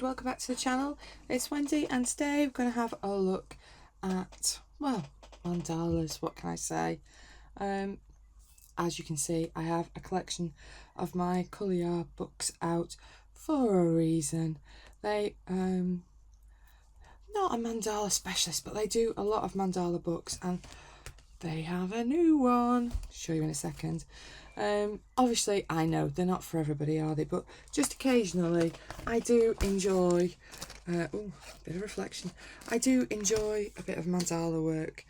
welcome back to the channel. It's Wendy and today we're going to have a look at, well, mandalas, what can I say. As you can see, I have a collection of my Colorya books out for a reason. They, not a mandala specialist, but they do a lot of mandala books and they have a new one. I'll show you in a second. Obviously I know they're not for everybody, are they, but just occasionally I do enjoy bit of reflection. I do enjoy a bit of mandala work.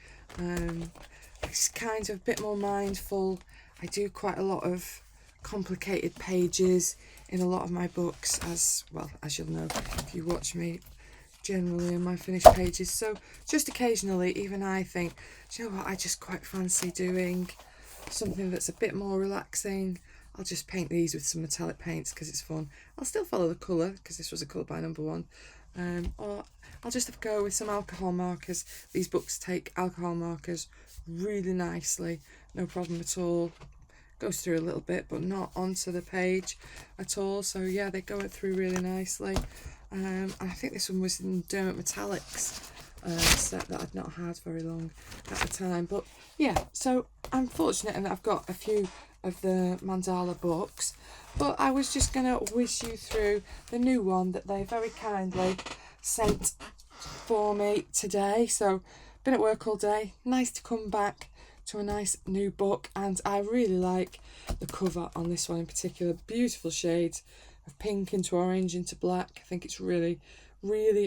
It's kind of a bit more mindful. I do quite a lot of complicated pages in a lot of my books, as well as you'll know if you watch me generally in my finished pages. So just occasionally even I think, do you know what, I just quite fancy doing something that's a bit more relaxing. I'll just paint these with some metallic paints because it's fun. I'll still follow the colour because this was a colour by number one, or I'll just have a go with some alcohol markers. These books take alcohol markers really nicely, no problem at all. Goes through a little bit but not onto the page at all, so yeah, they go through really nicely. I think this one was in Dermot Metallics set that I'd not had very long at the time, but yeah, so I'm fortunate in that I've got a few of the mandala books, but I was just going to whiz you through the new one that they very kindly sent for me today. So been at work all day, nice to come back to a nice new book, and I really like the cover on this one in particular. Beautiful shades of pink into orange into black. I think it's really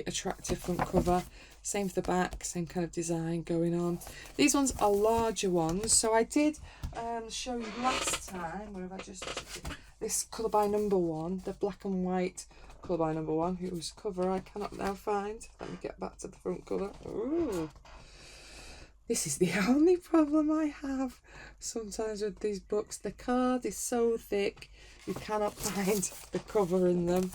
attractive front cover. Same for the back, same kind of design going on. These ones are larger ones, so I did show you last time, where have I just, this colour by number one, the black and white colour by number one, whose cover I cannot now find. Let me get back to the front cover. Ooh. This is the only problem I have sometimes with these books. The card is so thick, you cannot find the cover in them.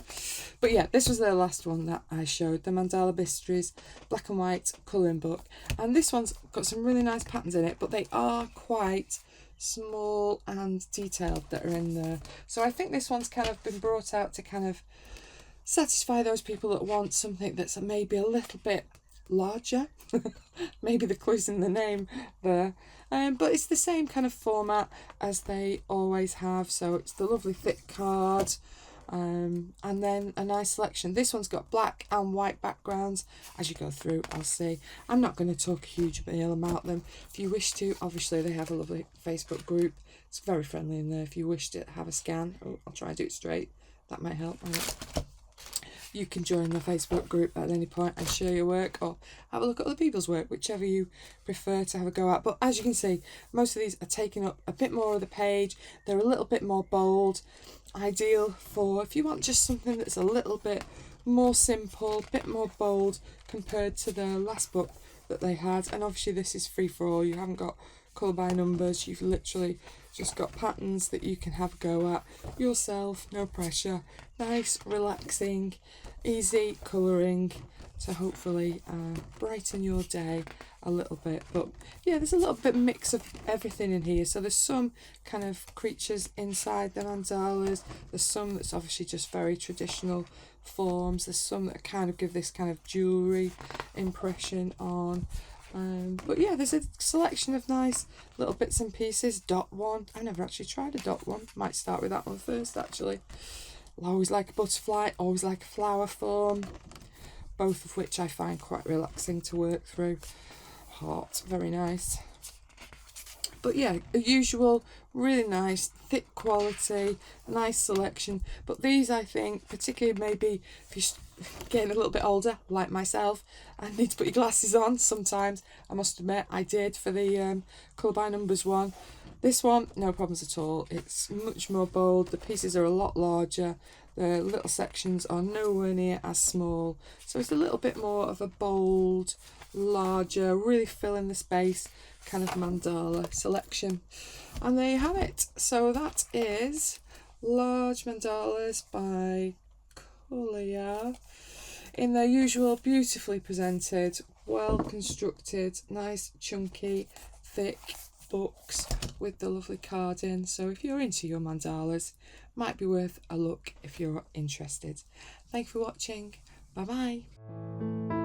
But yeah, this was the last one that I showed, the Mandala Mysteries black and white colouring book. And this one's got some really nice patterns in it, but they are quite small and detailed that are in there. So I think this one's kind of been brought out to kind of satisfy those people that want something that's maybe a little bit larger. Maybe the clue's in the name there, but it's the same kind of format as they always have. So it's the lovely thick card, and then a nice selection. This one's got black and white backgrounds. As you go through, I'll see. I'm not going to talk a huge deal about them. If you wish to, obviously they have a lovely Facebook group. It's very friendly in there. If you wish to have a scan, I'll try and do it straight. That might help. You can join the Facebook group at any point and share your work or have a look at other people's work, whichever you prefer to have a go at. But as you can see, most of these are taking up a bit more of the page. They're a little bit more bold. Ideal for if you want just something that's a little bit more simple, a bit more bold compared to the last book that they had. And obviously this is free for all. You haven't got colour by numbers. You've literally just got patterns that you can have a go at yourself, no pressure, nice, relaxing, easy colouring to hopefully brighten your day a little bit. But yeah, there's a little bit mix of everything in here. So there's some kind of creatures inside the mandalas, there's some that's obviously just very traditional forms, there's some that kind of give this kind of jewellery impression on. But yeah, there's a selection of nice little bits and pieces. Dot one. I've never actually tried a dot one. Might start with that one first, actually. I always like a butterfly, always like a flower form. Both of which I find quite relaxing to work through. Heart, very nice. But yeah, a usual, really nice, thick quality, nice selection. But these, I think, particularly maybe if you're getting a little bit older, like myself, and need to put your glasses on sometimes, I must admit, I did for the colour by numbers one. This one, no problems at all. It's much more bold. The pieces are a lot larger. The little sections are nowhere near as small. So it's a little bit more of a bold, larger, really fill in the space kind of mandala selection. And there you have it. So that is Large Mandalas by Colorya in their usual beautifully presented, well constructed, nice chunky, thick books with the lovely card in. So if you're into your mandalas, might be worth a look if you're interested. Thanks for watching. Bye bye.